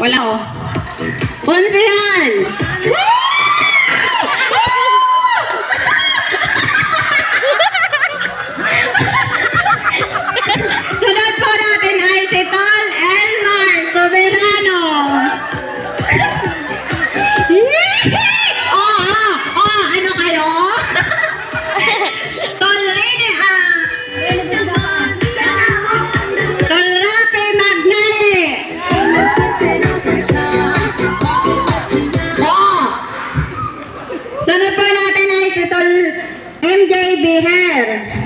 Wala oh. Konsehal! Sunod po natin ay si Tol Elmar Soberano. Ano kayo? Tol Rene, Tol Rafi Magnali. Sunod po natin ay si Tol MJ Biher.